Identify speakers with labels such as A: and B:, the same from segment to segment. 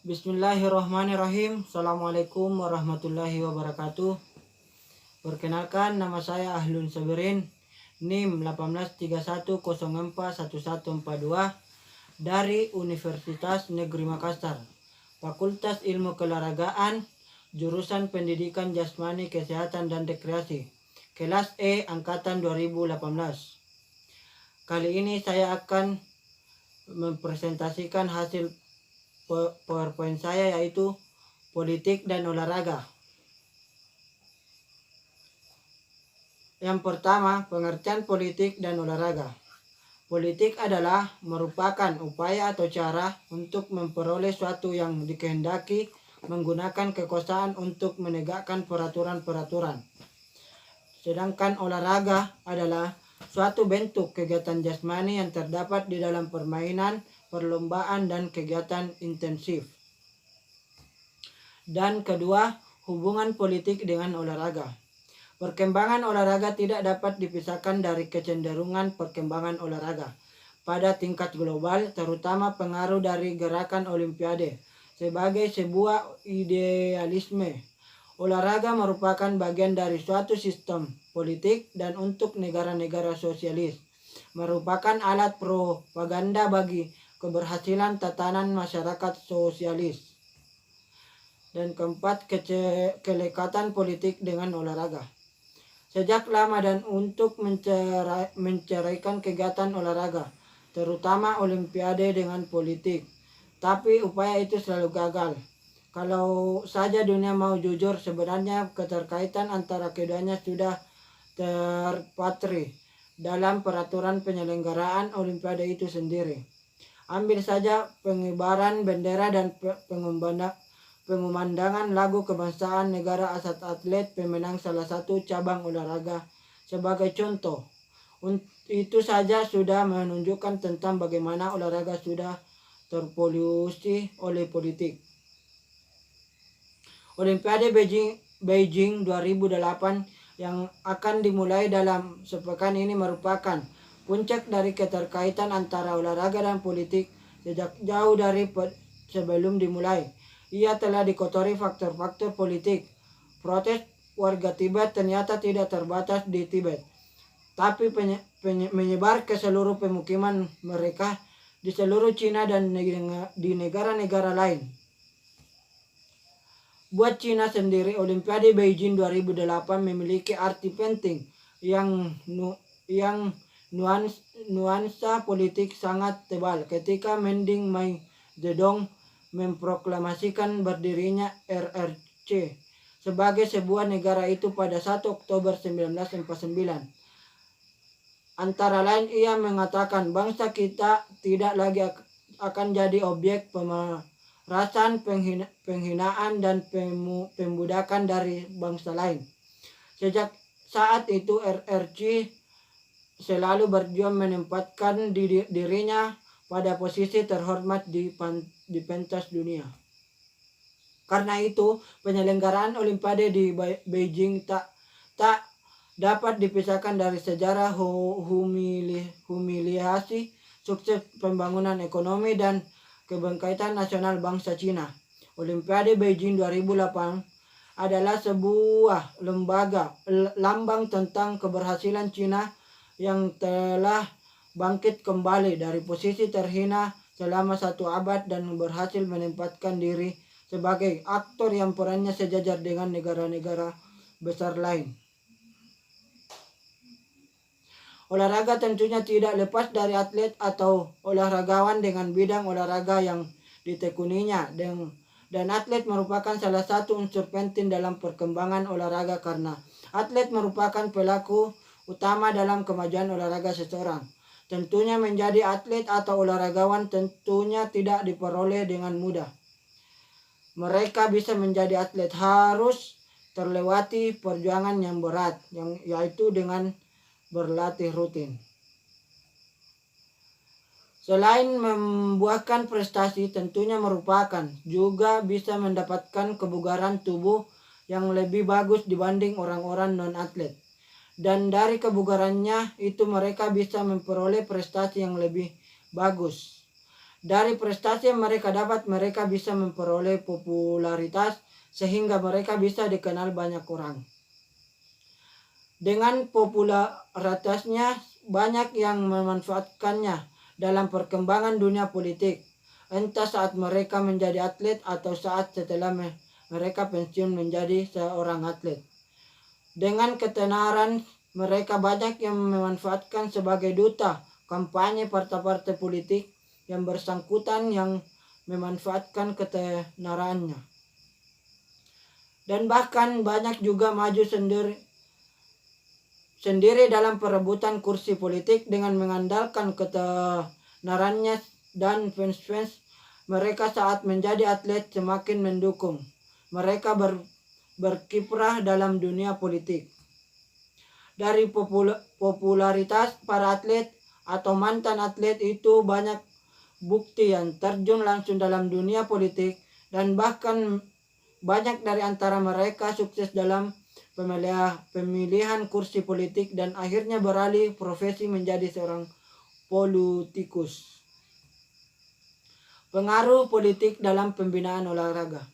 A: Bismillahirrahmanirrahim. Assalamualaikum warahmatullahi wabarakatuh. Perkenalkan, nama saya Ahlun Sabirin, NIM 1831041142 dari Universitas Negeri Makassar, Fakultas Ilmu Keolahragaan, jurusan Pendidikan Jasmani, Kesehatan dan Rekreasi, kelas E angkatan 2018. Kali ini saya akan mempresentasikan hasil PowerPoint saya, yaitu politik dan olahraga. Yang pertama, pengertian politik dan olahraga. Politik adalah merupakan upaya atau cara untuk memperoleh suatu yang dikehendaki menggunakan kekuasaan untuk menegakkan peraturan-peraturan. Sedangkan olahraga adalah suatu bentuk kegiatan jasmani yang terdapat di dalam permainan, perlombaan, dan kegiatan intensif. Dan kedua, hubungan politik dengan olahraga. Perkembangan olahraga tidak dapat dipisahkan dari kecenderungan perkembangan olahraga pada tingkat global, terutama pengaruh dari gerakan Olimpiade sebagai sebuah idealisme. Olahraga merupakan bagian dari suatu sistem politik dan untuk negara-negara sosialis merupakan alat propaganda bagi keberhasilan tatanan masyarakat sosialis. Dan keempat, kelekatan politik dengan olahraga. Sejak lama dan untuk menceraikan kegiatan olahraga, terutama Olimpiade dengan politik. Tapi upaya itu selalu gagal. Kalau saja dunia mau jujur, sebenarnya keterkaitan antara keduanya sudah terpatri dalam peraturan penyelenggaraan Olimpiade itu sendiri. Ambil saja pengibaran bendera dan pengumandangan lagu kebangsaan negara asal atlet pemenang salah satu cabang olahraga sebagai contoh. Itu saja sudah menunjukkan tentang bagaimana olahraga sudah terpolusi oleh politik. Olimpiade Beijing 2008 yang akan dimulai dalam sepekan ini merupakan puncak dari keterkaitan antara olahraga dan politik sejak jauh dari sebelum dimulai. Ia telah dikotori faktor-faktor politik. Protes warga Tibet ternyata tidak terbatas di Tibet, tapi menyebar ke seluruh pemukiman mereka di seluruh Cina dan di negara-negara lain. Buat Cina sendiri, Olimpiade Beijing 2008 memiliki arti penting yang nuansa politik sangat tebal ketika Mending Mai Zedong memproklamasikan berdirinya RRC sebagai sebuah negara itu pada 1 Oktober 1949. Antara lain ia mengatakan bangsa kita tidak lagi akan jadi objek pemerasan, penghinaan, dan pembudakan dari bangsa lain. Sejak saat itu RRC selalu berjuang menempatkan dirinya pada posisi terhormat di pentas dunia. Karena itu, penyelenggaraan Olimpiade di Beijing tak dapat dipisahkan dari sejarah humiliasi, sukses pembangunan ekonomi, dan kebangkitan nasional bangsa Cina. Olimpiade Beijing 2008 adalah sebuah lambang tentang keberhasilan Cina yang telah bangkit kembali dari posisi terhina selama 1 abad dan berhasil menempatkan diri sebagai aktor yang perannya sejajar dengan negara-negara besar lain. Olahraga tentunya tidak lepas dari atlet atau olahragawan dengan bidang olahraga yang ditekuninya, dan atlet merupakan salah satu unsur penting dalam perkembangan olahraga karena atlet merupakan pelaku utama dalam kemajuan olahraga seseorang. Tentunya menjadi atlet atau olahragawan tentunya tidak diperoleh dengan mudah. Mereka bisa menjadi atlet harus terlewati perjuangan yang berat, yaitu dengan berlatih rutin. Selain membuahkan prestasi, tentunya merupakan juga bisa mendapatkan kebugaran tubuh yang lebih bagus dibanding orang-orang non-atlet. Dan dari kebugarannya itu mereka bisa memperoleh prestasi yang lebih bagus. Dari prestasi yang mereka dapat, mereka bisa memperoleh popularitas sehingga mereka bisa dikenal banyak orang. Dengan popularitasnya, banyak yang memanfaatkannya dalam perkembangan dunia politik, entah saat mereka menjadi atlet atau saat setelah mereka pensiun menjadi seorang atlet. Dengan ketenaran, mereka banyak yang memanfaatkan sebagai duta kampanye partai-partai politik yang bersangkutan yang memanfaatkan ketenarannya. Dan bahkan banyak juga maju sendiri dalam perebutan kursi politik dengan mengandalkan ketenarannya, dan fans-fans mereka saat menjadi atlet semakin mendukung mereka berkiprah dalam dunia politik. Dari popularitas para atlet atau mantan atlet itu banyak bukti yang terjun langsung dalam dunia politik, dan bahkan banyak dari antara mereka sukses dalam pemilihan kursi politik dan akhirnya beralih profesi menjadi seorang politikus. Pengaruh politik dalam pembinaan olahraga.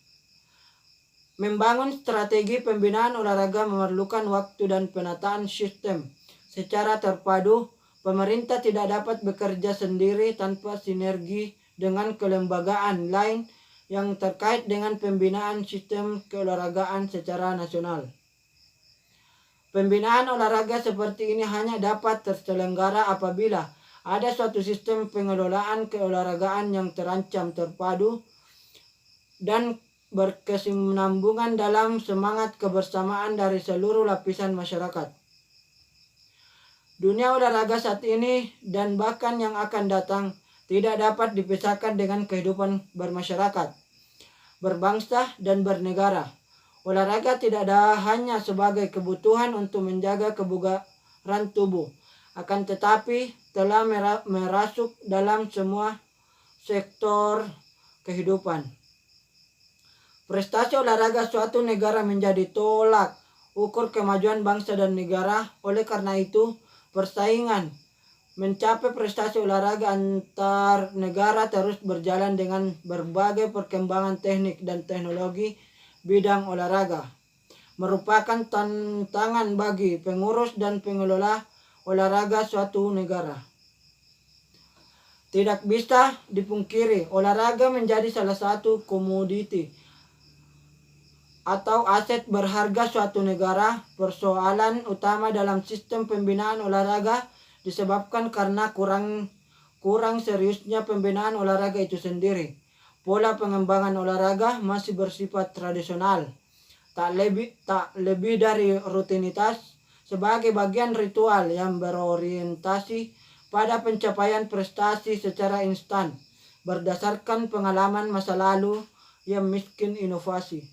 A: Membangun strategi pembinaan olahraga memerlukan waktu dan penataan sistem secara terpadu. Pemerintah tidak dapat bekerja sendiri tanpa sinergi dengan kelembagaan lain yang terkait dengan pembinaan sistem keolahragaan secara nasional. Pembinaan olahraga seperti ini hanya dapat terselenggara apabila ada suatu sistem pengelolaan keolahragaan yang terancam, terpadu, dan berkesinambungan dalam semangat kebersamaan dari seluruh lapisan masyarakat. Dunia olahraga saat ini dan bahkan yang akan datang tidak dapat dipisahkan dengan kehidupan bermasyarakat, berbangsa, dan bernegara. Olahraga tidak hanya sebagai kebutuhan untuk menjaga kebugaran tubuh, akan tetapi telah merasuk dalam semua sektor kehidupan. Prestasi olahraga suatu negara menjadi tolak ukur kemajuan bangsa dan negara. Oleh karena itu, persaingan mencapai prestasi olahraga antar negara terus berjalan dengan berbagai perkembangan teknik dan teknologi bidang olahraga. Merupakan tantangan bagi pengurus dan pengelola olahraga suatu negara. Tidak bisa dipungkiri, olahraga menjadi salah satu komoditi atau aset berharga suatu negara. Persoalan utama dalam sistem pembinaan olahraga disebabkan karena kurang seriusnya pembinaan olahraga itu sendiri. Pola pengembangan olahraga masih bersifat tradisional, tak lebih dari rutinitas sebagai bagian ritual yang berorientasi pada pencapaian prestasi secara instan berdasarkan pengalaman masa lalu yang miskin inovasi.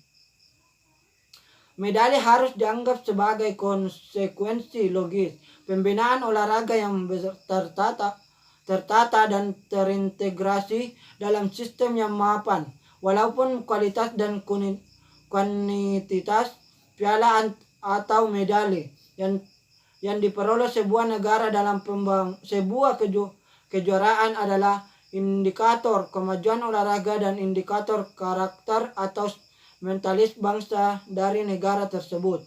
A: Medali harus dianggap sebagai konsekuensi logis pembinaan olahraga yang tertata dan terintegrasi dalam sistem yang mapan. Walaupun kualitas dan kuantitas piala atau medali yang diperoleh sebuah negara dalam sebuah kejuaraan adalah indikator kemajuan olahraga dan indikator karakter atau mentalis bangsa dari negara tersebut.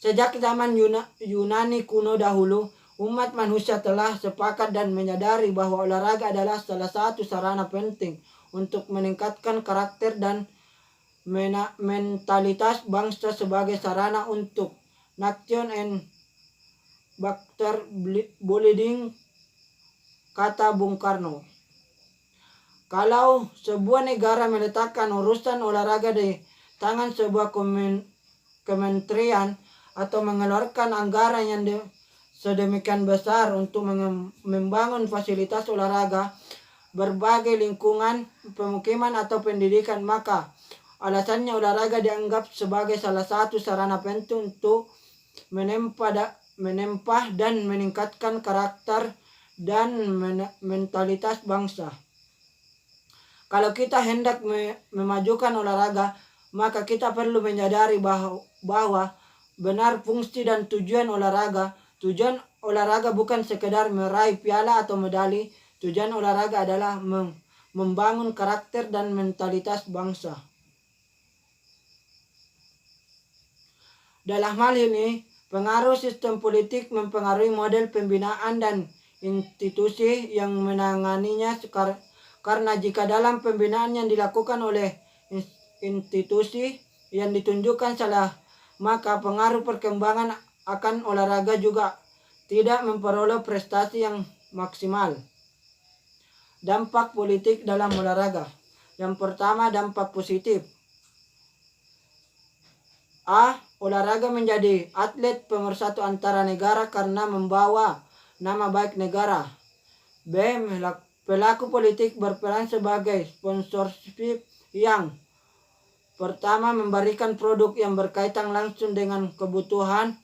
A: Sejak zaman Yunani kuno dahulu, umat manusia telah sepakat dan menyadari bahwa olahraga adalah salah satu sarana penting untuk meningkatkan karakter dan mentalitas bangsa sebagai sarana untuk nation and backter building, kata Bung Karno. Kalau sebuah negara meletakkan urusan olahraga di tangan sebuah kementerian atau mengeluarkan anggaran yang sedemikian besar untuk membangun fasilitas olahraga, berbagai lingkungan, pemukiman atau pendidikan, maka alasannya olahraga dianggap sebagai salah satu sarana penting untuk menempah dan meningkatkan karakter dan mentalitas bangsa. Kalau kita hendak memajukan olahraga, maka kita perlu menyadari bahwa benar fungsi dan tujuan olahraga. Tujuan olahraga bukan sekedar meraih piala atau medali. Tujuan olahraga adalah membangun karakter dan mentalitas bangsa. Dalam hal ini, pengaruh sistem politik mempengaruhi model pembinaan dan institusi yang menanganinya, karena jika dalam pembinaan yang dilakukan oleh institusi yang ditunjukkan salah, maka pengaruh perkembangan akan olahraga juga tidak memperoleh prestasi yang maksimal. Dampak politik dalam olahraga. Yang pertama, dampak positif. A. Olahraga menjadi atlet pemersatu antara negara karena membawa nama baik negara. B. Pelaku politik berperan sebagai sponsorship yang pertama memberikan produk yang berkaitan langsung dengan kebutuhan.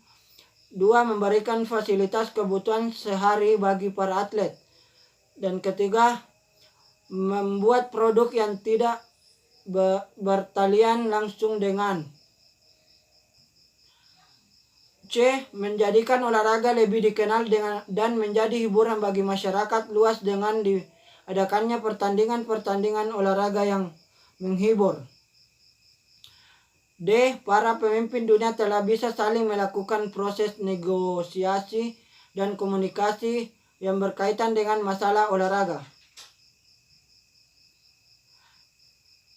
A: 2. Memberikan fasilitas kebutuhan sehari bagi para atlet. Dan ketiga, membuat produk yang tidak bertalian langsung dengan. C. Menjadikan olahraga lebih dikenal dan menjadi hiburan bagi masyarakat luas dengan diadakannya pertandingan-pertandingan olahraga yang menghibur. D. Para pemimpin dunia telah bisa saling melakukan proses negosiasi dan komunikasi yang berkaitan dengan masalah olahraga.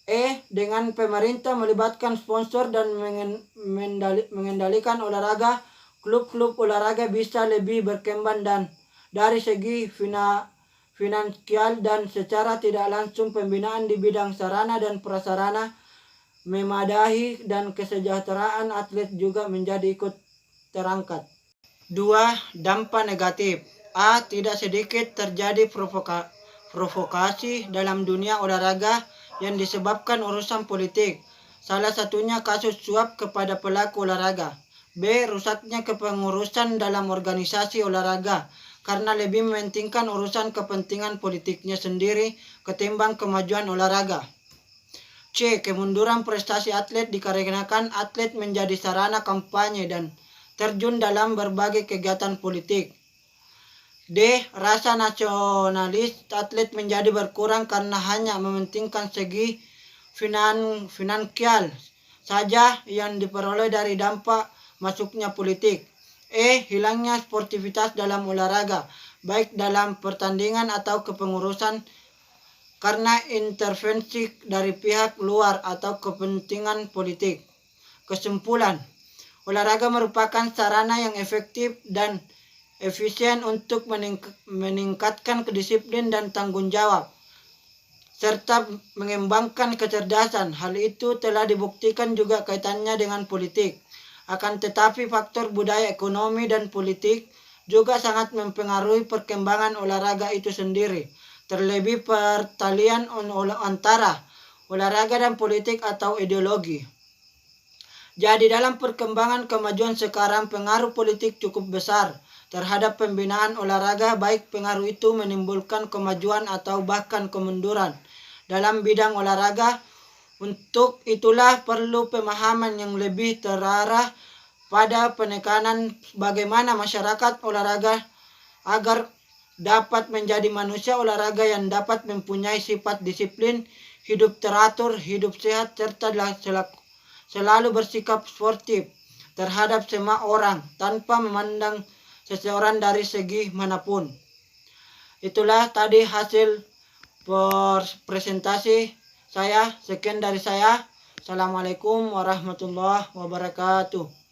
A: E. Dengan pemerintah melibatkan sponsor dan mengendalikan olahraga, klub-klub olahraga bisa lebih berkembang dan dari segi finansial dan secara tidak langsung pembinaan di bidang sarana dan prasarana memadai dan kesejahteraan atlet juga menjadi ikut terangkat. 2. Dampak negatif. A. Tidak sedikit terjadi provokasi dalam dunia olahraga yang disebabkan urusan politik. Salah satunya kasus suap kepada pelaku olahraga. B. Rusaknya kepengurusan dalam organisasi olahraga karena lebih mementingkan urusan kepentingan politiknya sendiri ketimbang kemajuan olahraga. C. Kemunduran prestasi atlet dikarenakan atlet menjadi sarana kampanye dan terjun dalam berbagai kegiatan politik. D. Rasa nasionalis atlet menjadi berkurang karena hanya mementingkan segi finansial saja yang diperoleh dari dampak masuknya politik. E. Hilangnya sportivitas dalam olahraga, baik dalam pertandingan atau kepengurusan karena intervensi dari pihak luar atau kepentingan politik. Kesimpulan, olahraga merupakan sarana yang efektif dan efisien untuk meningkatkan kedisiplin dan tanggung jawab, serta mengembangkan kecerdasan. Hal itu telah dibuktikan juga kaitannya dengan politik. Akan tetapi faktor budaya, ekonomi, dan politik juga sangat mempengaruhi perkembangan olahraga itu sendiri. Terlebih pertalian antara olahraga dan politik atau ideologi. Jadi dalam perkembangan kemajuan sekarang, pengaruh politik cukup besar terhadap pembinaan olahraga, baik pengaruh itu menimbulkan kemajuan atau bahkan kemunduran dalam bidang olahraga. Untuk itulah perlu pemahaman yang lebih terarah pada penekanan bagaimana masyarakat olahraga agar dapat menjadi manusia olahraga yang dapat mempunyai sifat disiplin, hidup teratur, hidup sehat, serta selalu bersikap sportif terhadap semua orang tanpa memandang seseorang dari segi manapun. Itulah tadi hasil presentasi saya. Sekian dari saya. Assalamualaikum warahmatullahi wabarakatuh.